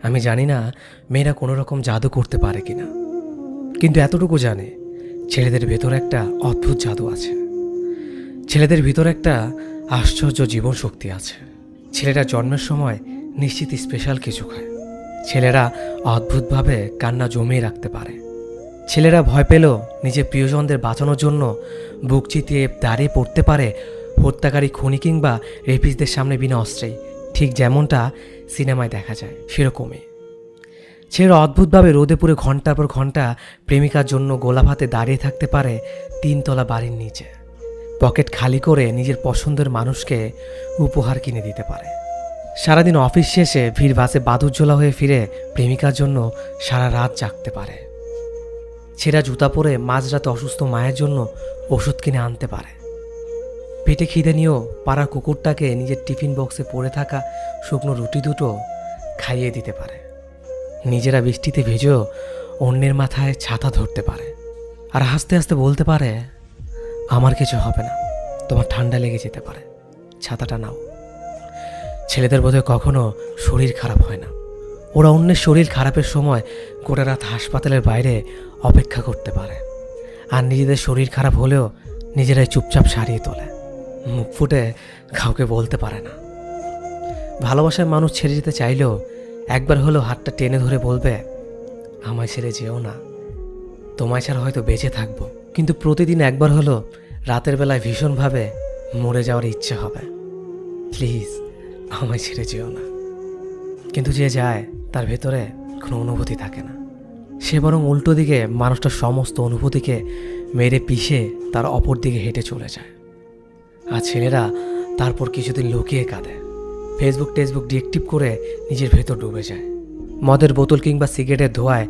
আমি জানি না মেয়েরা কোনো রকম জাদু করতে পারে কিনা, কিন্তু এতটুকু জানে ছেলেদের ভেতর একটা অদ্ভুত জাদু আছে। ছেলেদের ভিতর একটা আশ্চর্য জীবন শক্তি আছে। ছেলেরা জন্মের সময় নিশ্চিত স্পেশাল কিছু খায়। ছেলেরা অদ্ভুতভাবে কান্না জমিয়ে রাখতে পারে। ছেলেরা ভয় পেলেও নিজের প্রিয়জনদের বাঁচানোর জন্য বুক চিতিয়ে দাঁড়িয়ে পড়তে পারে হত্যাকারী খুনি কিংবা রেপিসদের সামনে বিনা অস্ত্রেই, ঠিক যেমনটা সিনেমায় দেখা যায় সেরকমই। ছেলেরা অদ্ভুতভাবে রোদে পুড়ে ঘন্টার পর ঘন্টা প্রেমিকার জন্য গোলাপ হাতে দাঁড়িয়ে থাকতে পারে 3 তলা বাড়ির নিচে। পকেট খালি করে নিজের পছন্দের মানুষকে উপহার কিনে দিতে পারে। সারাদিন অফিস শেষে ভিড় বাসে বাদুজ্জ্বলা হয়ে ফিরে প্রেমিকার জন্য সারা রাত জাগতে পারে। ছেঁড়া জুতা পরে মাঝরাতে অসুস্থ মায়ের জন্য ওষুধ কিনে আনতে পারে। পেটে খিদে নিয়েও পাড়ার কুকুরটাকে নিজের টিফিন বক্সে পড়ে থাকা শুকনো রুটি দুটো খাইয়ে দিতে পারে। নিজেরা বৃষ্টিতে ভেজেও অন্যের মাথায় ছাতা ধরতে পারে আর হাসতে হাসতে বলতে পারে, আমার কিছু হবে না, তোমার ঠান্ডা লেগে যেতে পারে, ছাতাটা নাও। ছেলেদের বোধহয় কখনো শরীর খারাপ হয় না। ওরা অন্যের শরীর খারাপের সময় গোটা রাত হাসপাতালের বাইরে অপেক্ষা করতে পারে, আর নিজেদের শরীর খারাপ হলেও নিজেরাই চুপচাপ সারিয়ে তোলে। মুখ ফুটে কাউকে বলতে পারে না। ভালোবাসার মানুষ ছেড়ে যেতে চাইলেও একবার হলেও হাতটা টেনে ধরে বলবে, আমায় ছেড়ে যেও না, তোমায় ছাড়া হয়তো বেঁচে থাকবো, কিন্তু প্রতিদিন একবার হলো রাতের বেলায় ভীষণভাবে মরে যাওয়ার ইচ্ছে হবে, প্লিজ আমায় ছেড়ে যেও না। কিন্তু যে যায় তার ভেতরে কোনো অনুভূতি থাকে না। সে বরং উল্টো দিকে মানুষটার সমস্ত অনুভূতিকে মেরে পিষে তার অপর দিকে হেঁটে চলে যায়। আর ছেলেরা তারপর কিছুদিন লুকিয়ে কাঁদে, ফেসবুক টেসবুক ডিএক্টিভ করে নিজের ভেতর ডুবে যায়। মদের বোতল কিংবা সিগারেটের ধোঁয়ায়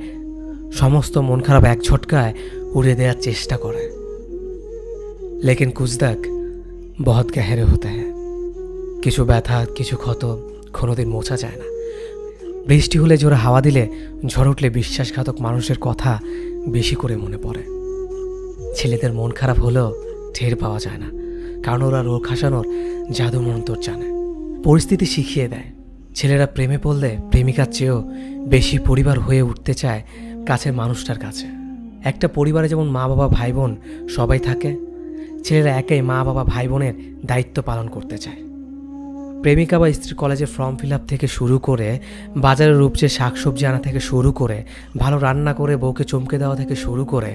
সমস্ত মন খারাপ এক ঝটকায় উড়িয়ে দেওয়ার চেষ্টা করে। লেকিন কুছ তক বহুত গহরে হতে হ্যায়। কিছু ব্যথা, কিছু ক্ষত কোনোদিন মোছা যায় না। বৃষ্টি হলে জোরে হাওয়া দিলে, ঝড় উঠলে বিশ্বাসঘাতক মানুষের কথা বেশি করে মনে পড়ে। ছেলেদের মন খারাপ হলেও টের পাওয়া যায় না, কারণ ওরা রোগ হাসানোর জাদু মন্তর জানে। পরিস্থিতি শিখিয়ে দেয়। ছেলেরা প্রেমে পড়লে প্রেমিকার চেয়েও বেশি পরিবার হয়ে উঠতে চায় কাছের মানুষটার কাছে। একটা পরিবারে যেমন মা বাবা ভাই বোন সবাই থাকে, ছেলেরা একাই মা বাবা ভাই বোনের দায়িত্ব পালন করতে চায়। প্রেমিকা বা স্ত্রীর কলেজে ফর্ম ফিল আপ থেকে শুরু করে, বাজারের রূপচে শাকসবজি আনা থেকে শুরু করে, ভালো রান্না করে বউকে চমকে দেওয়া থেকে শুরু করে,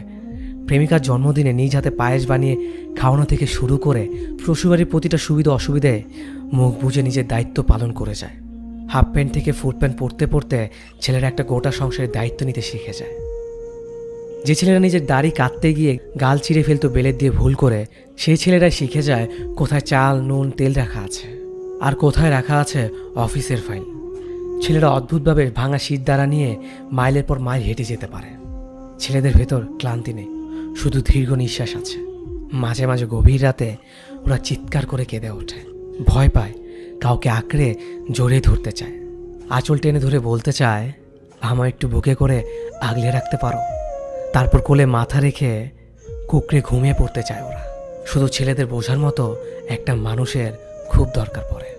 প্রেমিকার জন্মদিনে নিজ হাতে পায়েস বানিয়ে খাওয়ানো থেকে শুরু করে, শ্বশুরবাড়ির প্রতিটা সুবিধা অসুবিধায় মুখ বুজে নিজের দায়িত্ব পালন করে যায়। হাফ প্যান্ট থেকে ফুল প্যান্ট পরতে পরতে ছেলেরা একটা গোটা সংসারের দায়িত্ব নিতে শিখে যায়। যে ছেলেরা নিজের দাড়ি কাটতে গিয়ে গাল চিরে ফেলতো বেলের দিয়ে ভুল করে, সেই ছেলেরাই শিখে যায় কোথায় চাল নুন তেল রাখা আছে আর কোথায় রাখা আছে অফিসের ফাইল। ছেলেরা অদ্ভুতভাবে ভাঙা শীত দ্বারা নিয়ে মাইলের পর মাইল হেঁটে যেতে পারে। ছেলেদের ভেতর ক্লান্তি নেই, শুধু দীর্ঘ নিঃশ্বাস আছে। মাঝে মাঝে গভীর রাতে ওরা চিৎকার করে কেঁদে ওঠে, ভয় পায়, কাউকে আঁকড়ে জড়িয়ে ধরতে চায়, আঁচল টেনে ধরে বলতে চায়, আমায় একটু বুকে করে আগলে রাখতে পারো। তারপর কোলে মাথা রেখে কুকড়ে ঘুমিয়ে পড়তে চায় ওরা। শুধু ছেলেদের বোঝার মতো একটা মানুষের খুব দরকার পড়ে।